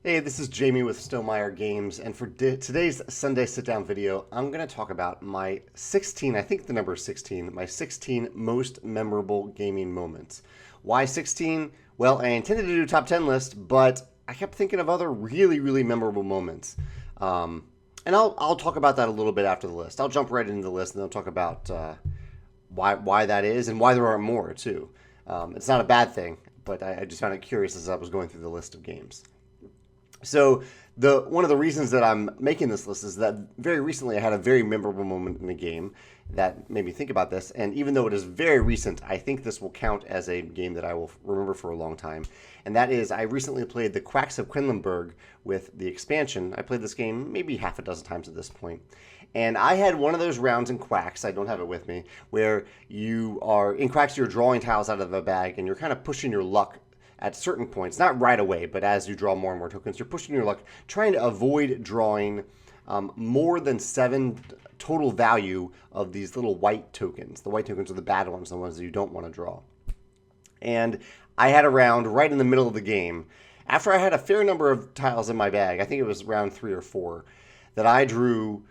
Hey, this is Jamie with Stonemeyer Games, and for today's Sunday sit-down video, I'm going to talk about my 16, I think the number is 16, my 16 most memorable gaming moments. Why 16? Well, I intended to do a top 10 list, but I kept thinking of other really memorable moments. And I'll talk about that a little bit after the list. I'll jump right into the list, and then I'll talk about why that is, and why there aren't more, too. It's not a bad thing, but I just found it curious as I was going through the list of games. So one of the reasons that I'm making this list is that very recently I had a very memorable moment in a game that made me think about this. And even though it is very recent, I think this will count as a game that I will remember for a long time. And that is, I recently played the Quacks of Quedlinburg with the expansion. I played this game maybe half a dozen times at this point. And I had one of those rounds in Quacks, I don't have it with me, where in Quacks you're drawing tiles out of a bag and you're kind of pushing your luck at certain points, not right away, but as you draw more and more tokens, you're pushing your luck, trying to avoid drawing more than 7 total value of these little white tokens. The white tokens are the bad ones, the ones that you don't want to draw. And I had a round right in the middle of the game, after I had a fair number of tiles in my bag, I think it was round 3 or 4, that I drew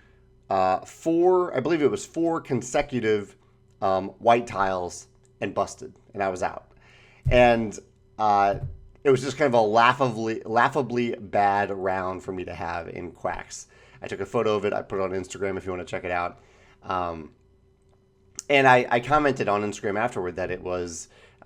4, I believe it was 4 consecutive white tiles and busted, and I was out. And it was just kind of a laughably bad round for me to have in Quacks. I took a photo of it. I put it on Instagram if you want to check it out. And I commented on Instagram afterward that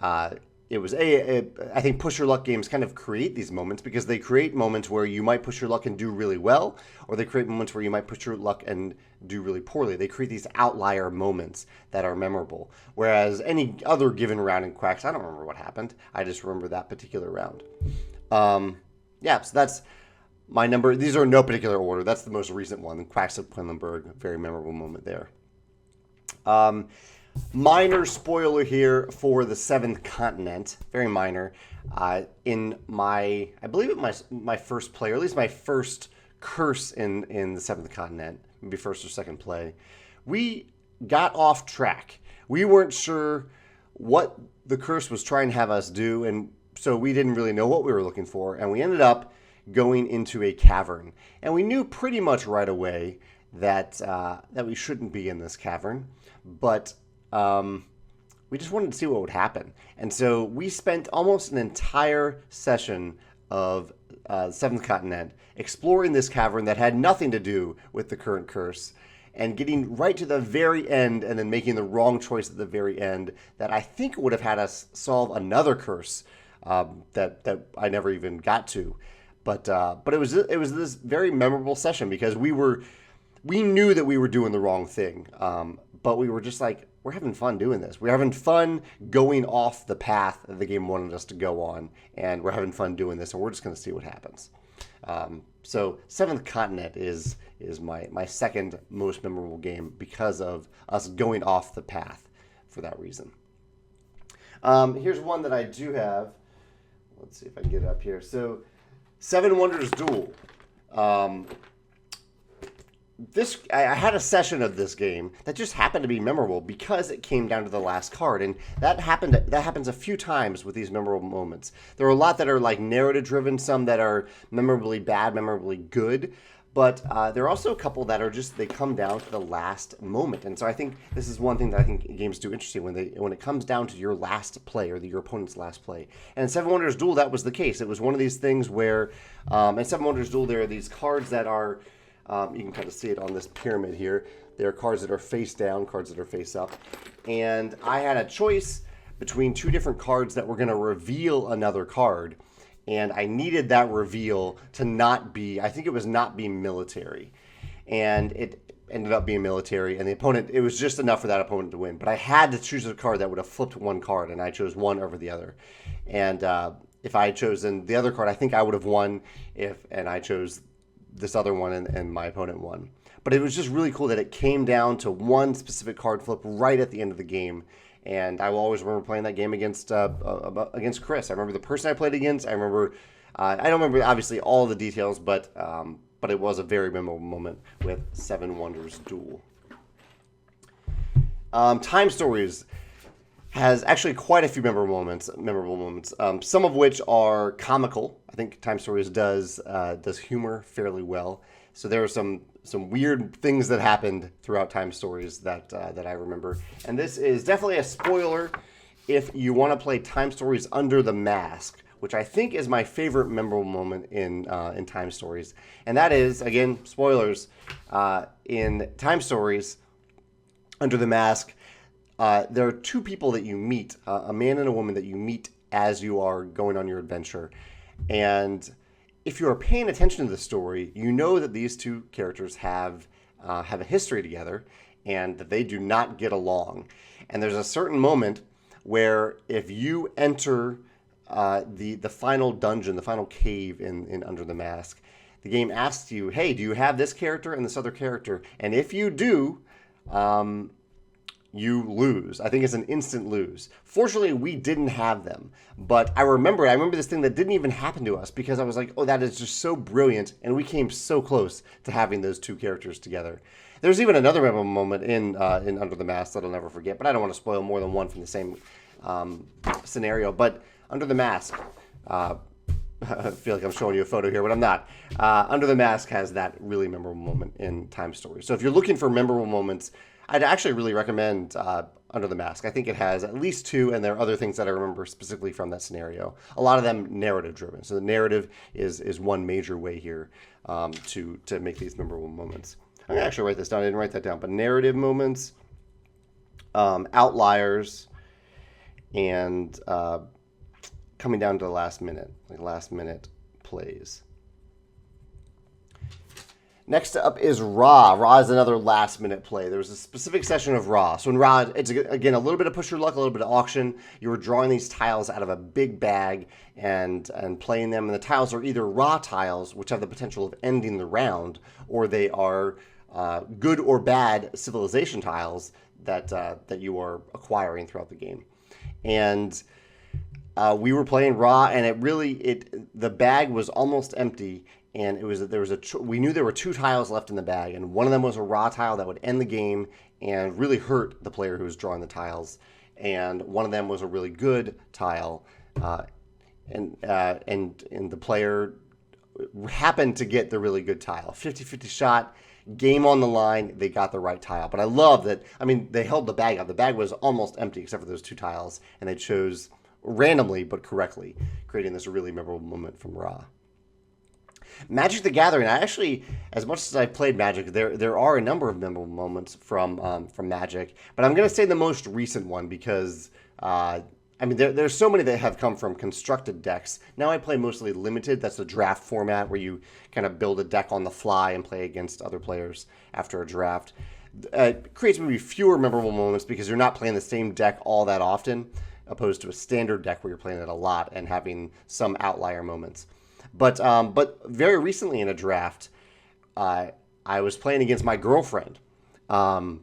I think push your luck games kind of create these moments because they create moments where you might push your luck and do really well, or they create moments where you might push your luck and do really poorly. They create these outlier moments that are memorable. Whereas any other given round in Quacks, I don't remember what happened. I just remember that particular round. So that's my number. These are in no particular order. That's the most recent one, the Quacks of Quedlinburg. Very memorable moment there. Minor spoiler here for the 7th continent, very minor. In I believe it my first play, or at least my first curse in the 7th continent, maybe first or second play, we got off track. We weren't sure what the curse was trying to have us do, and so we didn't really know what we were looking for, and we ended up going into a cavern. And we knew pretty much right away that we shouldn't be in this cavern, but we just wanted to see what would happen. And so we spent almost an entire session of 7th Continent exploring this cavern that had nothing to do with the current curse and getting right to the very end and then making the wrong choice at the very end that I think would have had us solve another curse that I never even got to. But it was this very memorable session because we knew that we were doing the wrong thing, but we were just like, we're having fun doing this. We're having fun going off the path that the game wanted us to go on, and we're having fun doing this, and we're just going to see what happens. So 7th Continent is my second most memorable game because of us going off the path for that reason. Here's one that I do have. Let's see if I can get it up here. So 7 Wonders Duel. I had a session of this game that just happened to be memorable because it came down to the last card, and that happens a few times with these memorable moments. There are a lot that are like narrative driven, some that are memorably bad, memorably good, but there are also a couple that are just, they come down to the last moment. And so I think this is one thing that I think games do interesting when it comes down to your last play or your opponent's last play. And in 7 Wonders Duel, that was the case. It was one of these things where in 7 Wonders Duel, there are these cards that are you can kind of see it on this pyramid here. There are cards that are face down, cards that are face up. And I had a choice between 2 different cards that were going to reveal another card. And I needed that reveal to not be, I think it was not being military. And it ended up being military. And the opponent, it was just enough for that opponent to win. But I had to choose a card that would have flipped one card. And I chose one over the other. And if I had chosen the other card, I think I would have won and I chose this other one and my opponent won. But it was just really cool that it came down to one specific card flip right at the end of the game. And I will always remember playing that game against Chris. I remember the person I played against. I remember, I don't remember obviously all the details, but it was a very memorable moment with 7 Wonders Duel. Time stories. has actually quite a few memorable moments. Some of which are comical. I think Time Stories does humor fairly well. So there are some weird things that happened throughout Time Stories that I remember. And this is definitely a spoiler if you want to play Time Stories Under the Mask, which I think is my favorite memorable moment in Time Stories. And that is, again, spoilers, in Time Stories Under the Mask, there are two people that you meet, a man and a woman that you meet as you are going on your adventure. And if you are paying attention to the story, you know that these two characters have a history together and that they do not get along. And there's a certain moment where if you enter the final dungeon, the final cave in Under the Mask, the game asks you, hey, do you have this character and this other character? And if you do, you lose. I think it's an instant lose. Fortunately, we didn't have them. But I remember this thing that didn't even happen to us because I was like, oh, that is just so brilliant. And we came so close to having those two characters together. There's even another memorable moment in Under the Mask that I'll never forget, but I don't want to spoil more than one from the same scenario. But Under the Mask, I feel like I'm showing you a photo here, but I'm not. Under the Mask has that really memorable moment in Time Stories. So if you're looking for memorable moments, I'd actually really recommend Under the Mask. I think it has at least two, and there are other things that I remember specifically from that scenario. A lot of them narrative-driven. So the narrative is one major way here to make these memorable moments. I'm going to actually write this down. I didn't write that down. But narrative moments, outliers, and coming down to the last minute, like last-minute plays. Next up is Ra. Ra is another last-minute play. There was a specific session of Ra. So in Ra, it's, again, a little bit of push your luck, a little bit of auction. You were drawing these tiles out of a big bag and playing them. And the tiles are either Ra tiles, which have the potential of ending the round, or they are good or bad civilization tiles that you are acquiring throughout the game. And we were playing Ra, and the bag was almost empty. And we knew there were two tiles left in the bag, and one of them was a Ra tile that would end the game and really hurt the player who was drawing the tiles, and one of them was a really good tile, and the player happened to get the really good tile. 50-50 shot, game on the line, they got the right tile. But I love that. I mean, they held the bag up. The bag was almost empty except for those two tiles, and they chose randomly but correctly, creating this really memorable moment from Ra. Magic the Gathering. I actually, as much as I played Magic, there are a number of memorable moments from Magic, but I'm going to say the most recent one because there's so many that have come from constructed decks. Now I play mostly limited. That's the draft format where you kind of build a deck on the fly and play against other players after a draft. It creates maybe fewer memorable moments because you're not playing the same deck all that often, opposed to a standard deck where you're playing it a lot and having some outlier moments. But very recently in a draft, I was playing against my girlfriend. And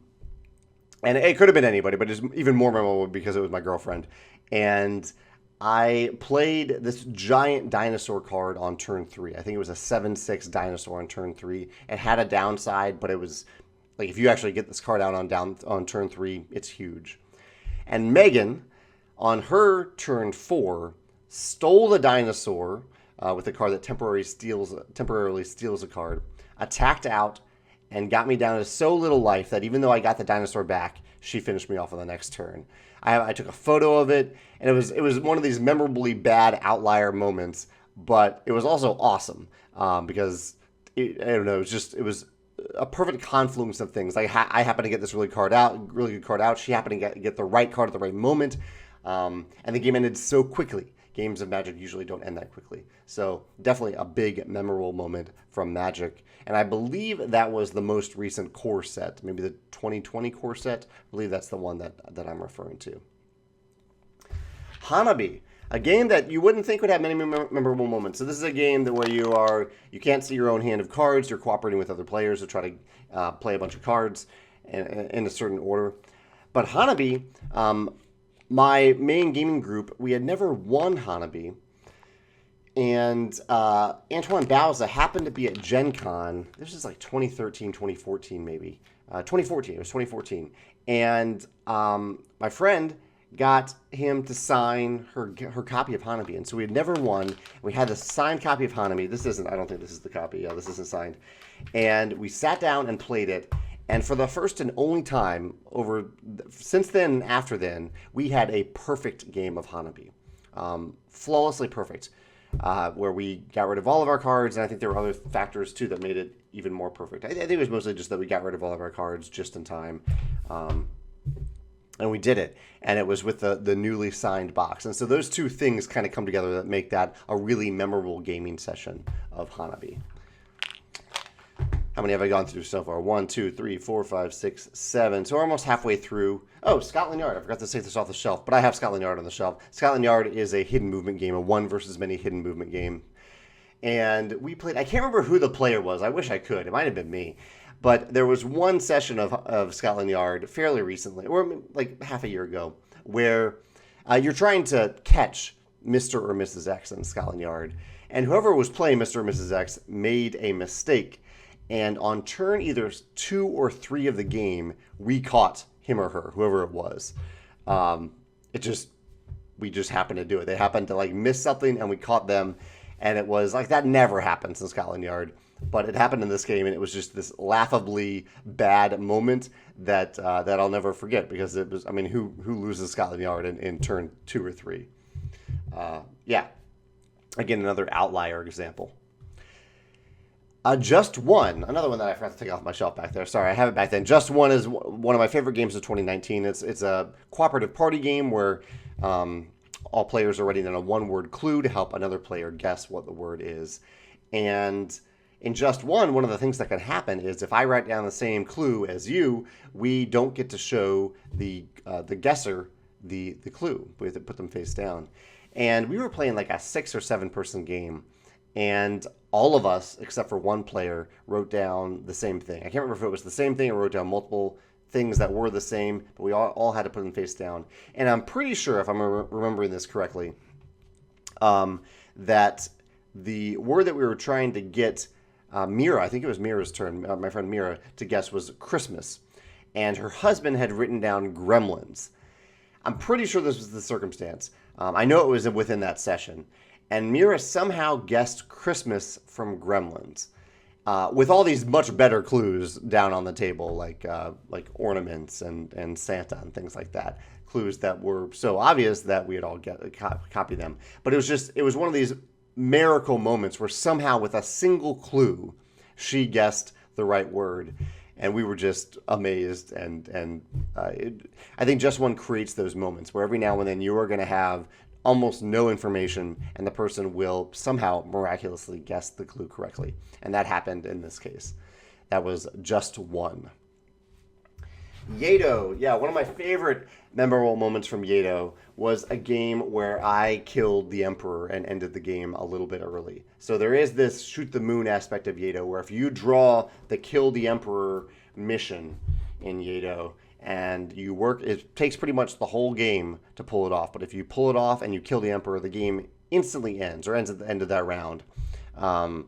it could have been anybody, but it's even more memorable because it was my girlfriend. And I played this giant dinosaur card on turn 3. I think it was a 7/6 dinosaur on turn 3. It had a downside, but it was like if you actually get this card out on turn 3, it's huge. And Megan, on her turn 4, stole the dinosaur with a card that temporarily steals a card, attacked out, and got me down to so little life that even though I got the dinosaur back, she finished me off on the next turn. I took a photo of it, and it was one of these memorably bad outlier moments, but it was also awesome because it was a perfect confluence of things. Like I happened to get this really good card out. She happened to get the right card at the right moment, and the game ended so quickly. Games of Magic usually don't end that quickly. So definitely a big memorable moment from Magic. And I believe that was the most recent core set, maybe the 2020 core set. I believe that's the one that I'm referring to. Hanabi, a game that you wouldn't think would have many memorable moments. So this is a game where you can't see your own hand of cards. You're cooperating with other players to try to play a bunch of cards in a certain order. But Hanabi, my main gaming group, we had never won Hanabi. And Antoine Bauza happened to be at Gen Con. This was like 2013, 2014 maybe. 2014. It was 2014. And my friend got him to sign her copy of Hanabi. And so we had never won. We had a signed copy of Hanabi. I don't think this is the copy. Yeah, this isn't signed. And we sat down and played it. And for the first and only time since then and after then, we had a perfect game of Hanabi. Flawlessly perfect. Where we got rid of all of our cards, and I think there were other factors too that made it even more perfect. I think it was mostly just that we got rid of all of our cards just in time. And we did it, and it was with the newly signed box. And so those two things kind of come together that make that a really memorable gaming session of Hanabi. How many have I gone through so far? 1, 2, 3, 4, 5, 6, 7. So we're almost halfway through. Oh, Scotland Yard. I forgot to take this off the shelf, but I have Scotland Yard on the shelf. Scotland Yard is a hidden movement game, a one versus many hidden movement game. And we played, I can't remember who the player was. I wish I could. It might have been me. But there was one session of Scotland Yard fairly recently, or like half a year ago, where you're trying to catch Mr. or Mrs. X in Scotland Yard. And whoever was playing Mr. or Mrs. X made a mistake. And on turn either 2 or 3 of the game, we caught him or her, whoever it was. We just happened to do it. They happened to like miss something, and we caught them. And it was like, that never happens in Scotland Yard. But it happened in this game, and it was just this laughably bad moment that I'll never forget, because it was, I mean, who loses Scotland Yard in turn 2 or 3? Yeah. Again, another outlier example. Just One, another one that I forgot to take off my shelf back there. Sorry, I have it back then. Just One is one of my favorite games of 2019. It's a cooperative party game where all players are writing down a one-word clue to help another player guess what the word is. And in Just One of the things that can happen is if I write down the same clue as you, we don't get to show the guesser the clue. We have to put them face down. And we were playing like a 6 or 7 person game. And all of us, except for one player, wrote down the same thing. I can't remember if it was the same thing or wrote down multiple things that were the same, but we all had to put them face down. And I'm pretty sure, if I'm remembering this correctly, that the word that we were trying to get Mira, I think it was Mira's turn, my friend Mira, to guess was Christmas. And her husband had written down Gremlins. I'm pretty sure this was the circumstance. I know it was within that session. And Mira somehow guessed Christmas from Gremlins, with all these much better clues down on the table, like ornaments and Santa and things like that. Clues that were so obvious that we had all copy them. But it was one of these miracle moments where somehow with a single clue, she guessed the right word. And we were just amazed. And I think Just One creates those moments where every now and then you are going to have almost no information, and the person will somehow miraculously guess the clue correctly. And that happened in this case. That was Just One. Yedo. Yeah, one of my favorite memorable moments from Yedo was a game where I killed the Emperor and ended the game a little bit early. So there is this shoot the moon aspect of Yedo, where if you draw the kill the Emperor mission in Yedo, and you work, it takes pretty much the whole game to pull it off. But if you pull it off and you kill the Emperor, the game instantly ends, or ends at the end of that round. And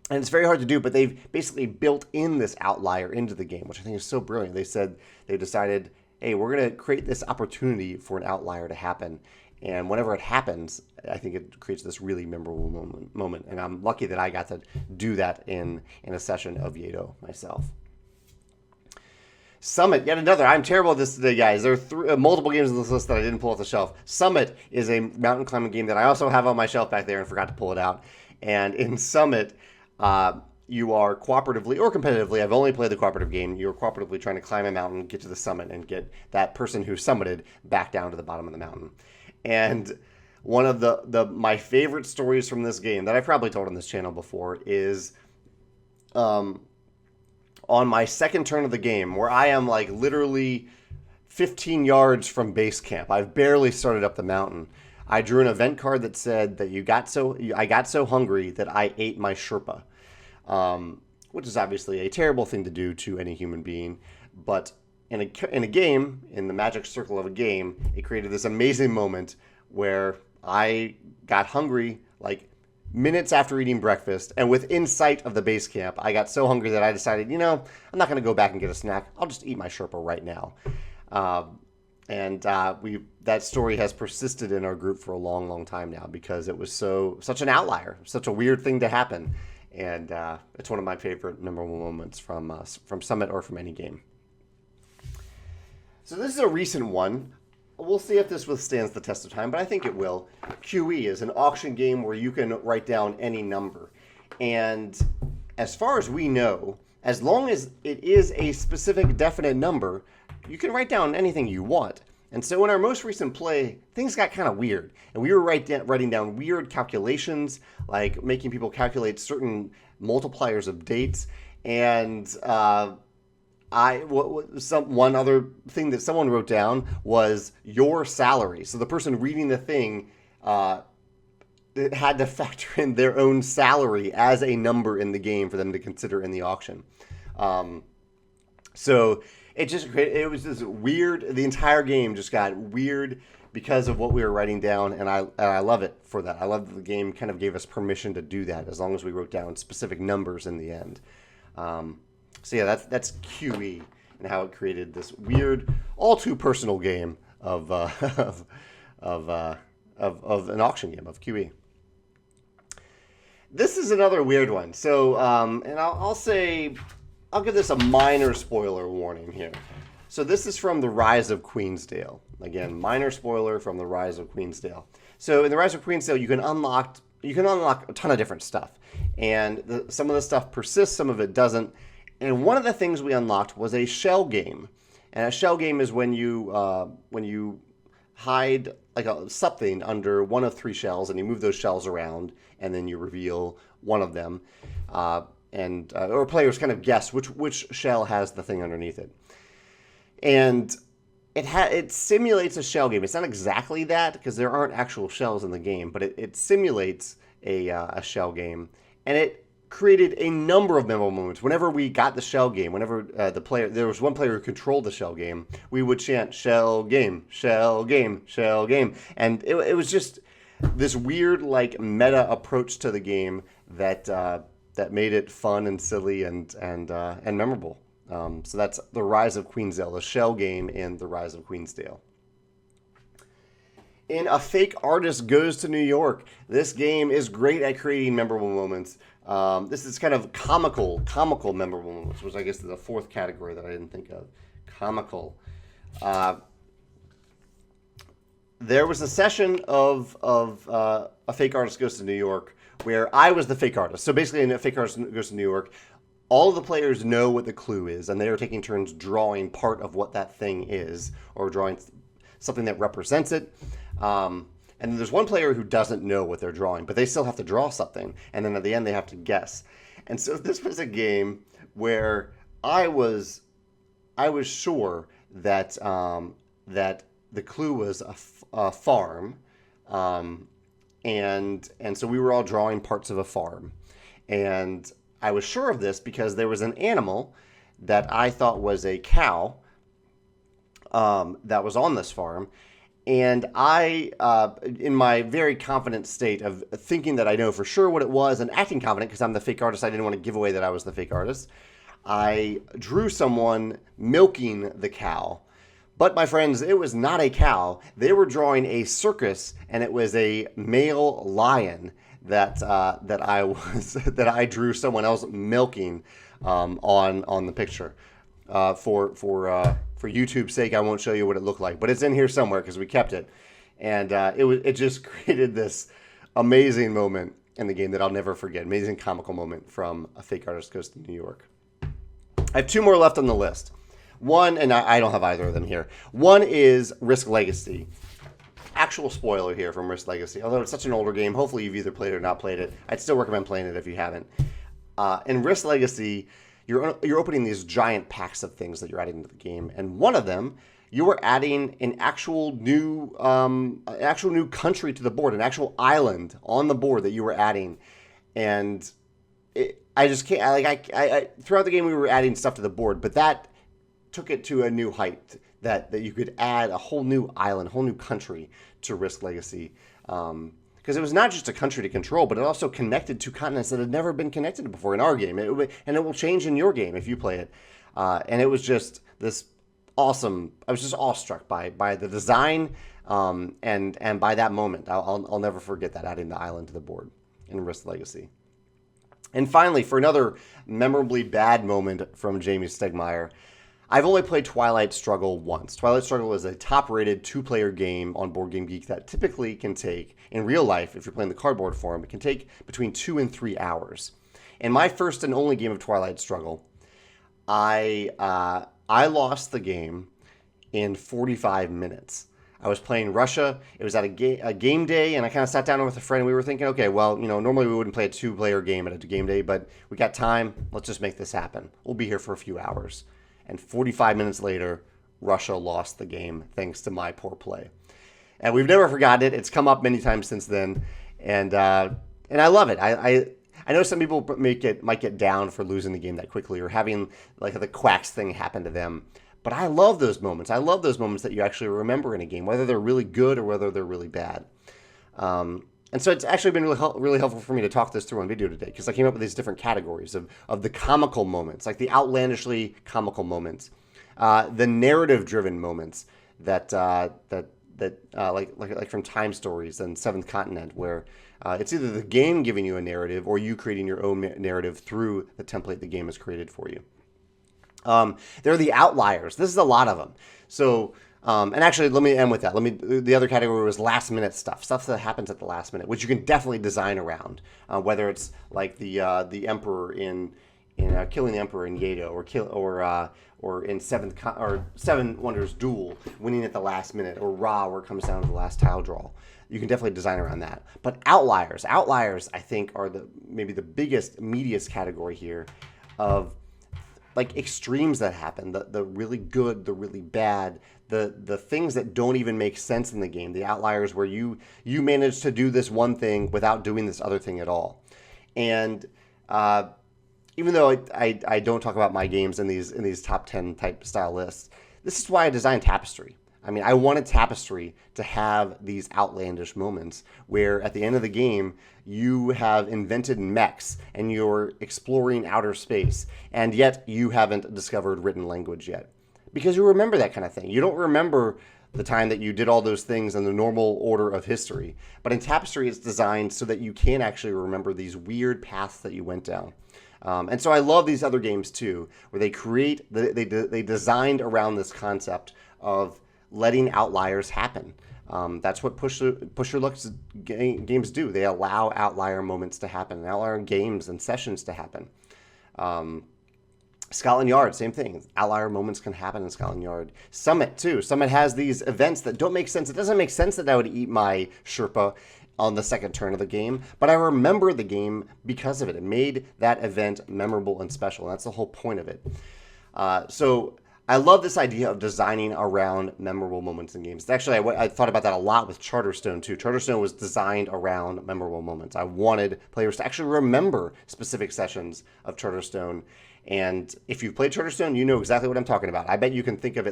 it's very hard to do, but they've basically built in this outlier into the game, which I think is so brilliant. They decided, hey, we're going to create this opportunity for an outlier to happen. And whenever it happens, I think it creates this really memorable moment. And I'm lucky that I got to do that in a session of Yedo myself. Summit, yet another. I'm terrible at this today, guys. There are multiple games on this list that I didn't pull off the shelf. Summit is a mountain climbing game that I also have on my shelf back there and forgot to pull it out. And in Summit, you are cooperatively or competitively, I've only played the cooperative game, you're cooperatively trying to climb a mountain, get to the summit, and get that person who summited back down to the bottom of the mountain. And one of my favorite stories from this game that I've probably told on this channel before is on my second turn of the game, where I am like literally 15 yards from base camp. I've barely started up the mountain. I drew an event card that said that I got so hungry that I ate my Sherpa, which is obviously a terrible thing to do to any human being. But in a game, in the magic circle of a game, it created this amazing moment where I got hungry like minutes after eating breakfast, and within sight of the base camp, I got so hungry that I decided, I'm not going to go back and get a snack. I'll just eat my Sherpa right now. And that story has persisted in our group for a long, long time now because it was such an outlier, such a weird thing to happen. And it's one of my favorite memorable moments from Summit or from any game. So this is a recent one. We'll see if this withstands the test of time, but I think it will. QE is an auction game where you can write down any number. And as far as we know, as long as it is a specific definite number, you can write down anything you want. And so in our most recent play, things got kind of weird. And we were writing down weird calculations, like making people calculate certain multipliers of dates. And one other thing that someone wrote down was your salary. So the person reading the thing had to factor in their own salary as a number in the game for them to consider in the auction. So it was just weird. The entire game just got weird because of what we were writing down, and I love it for that. I love that the game kind of gave us permission to do that as long as we wrote down specific numbers in the end. So yeah, that's QE and how it created this weird, all too personal game of an auction game of QE. This is another weird one. So, and I'll give this a minor spoiler warning here. So this is from The Rise of Queensdale. Again, minor spoiler from The Rise of Queensdale. So in The Rise of Queensdale, you can unlock a ton of different stuff. And some of the stuff persists, some of it doesn't. And one of the things we unlocked was a shell game. And a shell game is when you hide like something under one of 3 shells, and you move those shells around, and then you reveal one of them. Or players kind of guess which shell has the thing underneath it. And it simulates a shell game. It's not exactly that because there aren't actual shells in the game, but it simulates a shell game, and it created a number of memorable moments. Whenever we got the shell game, whenever there was one player who controlled the shell game, we would chant "shell game, shell game, shell game," and it was just this weird like meta approach to the game that made it fun and silly and memorable. So that's The Rise of Queensdale, the shell game in The Rise of Queensdale. In A Fake Artist Goes to New York, this game is great at creating memorable moments. This is kind of comical memorable moments, which I guess is the 4th category that I didn't think of. Comical. There was a session of A Fake Artist Goes to New York where I was the fake artist. So basically in A Fake Artist Goes to New York, all of the players know what the clue is, and they are taking turns drawing part of what that thing is, or drawing something that represents it. And there's one player who doesn't know what they're drawing, but they still have to draw something, and then at the end they have to guess. And so this was a game where I was sure that that the clue was a farm, and so we were all drawing parts of a farm, and I was sure of this because there was an animal that I thought was a cow that was on this farm. And I, in my very confident state of thinking that I know for sure what it was and acting confident because I'm the fake artist, I didn't want to give away that I was the fake artist, I drew someone milking the cow. But my friends, it was not a cow. They were drawing a circus, and it was a male lion that I drew someone else milking on the picture. For YouTube's sake, I won't show you what it looked like, but it's in here somewhere because we kept it, and it just created this amazing moment in the game that I'll never forget. Amazing comical moment from A Fake Artist Goes to New York. I have 2 more left on the list. One, and I don't have either of them here. One is Risk Legacy. Actual spoiler here from Risk Legacy. Although it's such an older game, hopefully you've either played it or not played it. I'd still recommend playing it if you haven't. In Risk Legacy, you're opening these giant packs of things that you're adding to the game, and one of them you were adding an actual new country to the board, an actual island on the board that you were adding, and I just can't. I throughout the game we were adding stuff to the board, but that took it to a new height. That you could add a whole new island, a whole new country to Risk Legacy. Because it was not just a country to control, but it also connected to continents that had never been connected before in our game. And it will change in your game if you play it. And it was just this awesome. I was just awestruck by the design and by that moment. I'll never forget that, adding the island to the board in Risk Legacy. And finally, for another memorably bad moment from Jamie Stegmaier, I've only played Twilight Struggle once. Twilight Struggle is a top-rated two-player game on Board Game Geek that typically can take, in real life, if you're playing the cardboard form, it can take between 2 and 3 hours. In my first and only game of Twilight Struggle, I lost the game in 45 minutes. I was playing Russia. It was at a game day, and I kind of sat down with a friend, and we were thinking, okay, well, normally we wouldn't play a two-player game at a game day, but we got time. Let's just make this happen. We'll be here for a few hours. And 45 minutes later, Russia lost the game thanks to my poor play. And we've never forgotten it. It's come up many times since then, and I love it. I know some people might get down for losing the game that quickly or having like the Quacks thing happen to them. But I love those moments. I love those moments that you actually remember in a game, whether they're really good or whether they're really bad. And so it's actually been really helpful for me to talk this through on video today, because I came up with these different categories of the comical moments, like the outlandishly comical moments, the narrative-driven moments that like from Time Stories and Seventh Continent, where it's either the game giving you a narrative or you creating your own narrative through the template the game has created for you. There are the outliers. This is a lot of them. So, and actually, let me end with that. The other category was last minute stuff that happens at the last minute, which you can definitely design around. Whether it's like the Emperor in killing the Emperor in Yedo, or in Seven Wonders Duel, winning at the last minute, or Ra, where it comes down to the last tile draw. You can definitely design around that. But outliers, I think, are maybe the biggest, meatiest category here of like extremes that happen, the really good, the really bad, the things that don't even make sense in the game, the outliers where you manage to do this one thing without doing this other thing at all. And even though I don't talk about my games in these top 10 type style lists, this is why I designed Tapestry. I mean, I wanted Tapestry to have these outlandish moments where at the end of the game, you have invented mechs and you're exploring outer space, and yet you haven't discovered written language yet. Because you remember that kind of thing. You don't remember the time that you did all those things in the normal order of history. But in Tapestry, it's designed so that you can actually remember these weird paths that you went down. And so I love these other games too, where they designed around this concept of letting outliers happen. That's what Push Your Luck games do. They allow outlier moments to happen, outlier games and sessions to happen. Scotland Yard, same thing. Outlier moments can happen in Scotland Yard. Summit, too. Summit has these events that don't make sense. It doesn't make sense that I would eat my Sherpa on the second turn of the game, but I remember the game because of it. It made that event memorable and special, and that's the whole point of it. So I love this idea of designing around memorable moments in games. Actually, I thought about that a lot with Charterstone, too. Charterstone was designed around memorable moments. I wanted players to actually remember specific sessions of Charterstone. And if you've played Charterstone, you know exactly what I'm talking about. I bet you can think of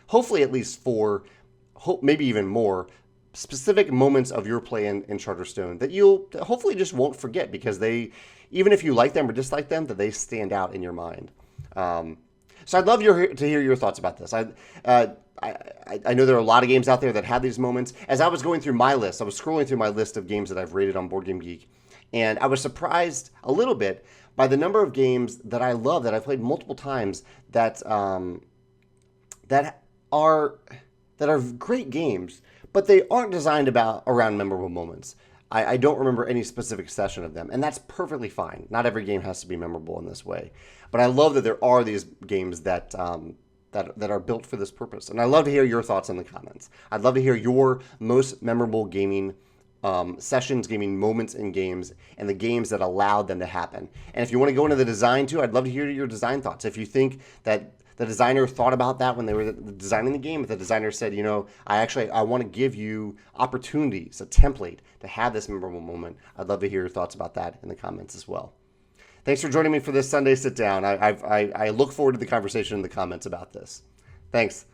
hopefully at least 4, maybe even more, specific moments of your play in Charterstone that you'll hopefully just won't forget, because even if you like them or dislike them, that they stand out in your mind. So I'd love to hear your thoughts about this. I know there are a lot of games out there that have these moments. As I was going through my list, I was scrolling through my list of games that I've rated on Board Game Geek, and I was surprised a little bit by the number of games that I love, that I've played multiple times, that are great games, but they aren't designed around memorable moments. I don't remember any specific session of them, and that's perfectly fine. Not every game has to be memorable in this way. But I love that there are these games that are built for this purpose. And I'd love to hear your thoughts in the comments. I'd love to hear your most memorable gaming sessions, gaming moments in games, and the games that allowed them to happen. And if you want to go into the design too, I'd love to hear your design thoughts. If you think that the designer thought about that when they were designing the game, if the designer said, I want to give you opportunities, a template to have this memorable moment, I'd love to hear your thoughts about that in the comments as well. Thanks for joining me for this Sunday sit down. I look forward to the conversation in the comments about this. Thanks.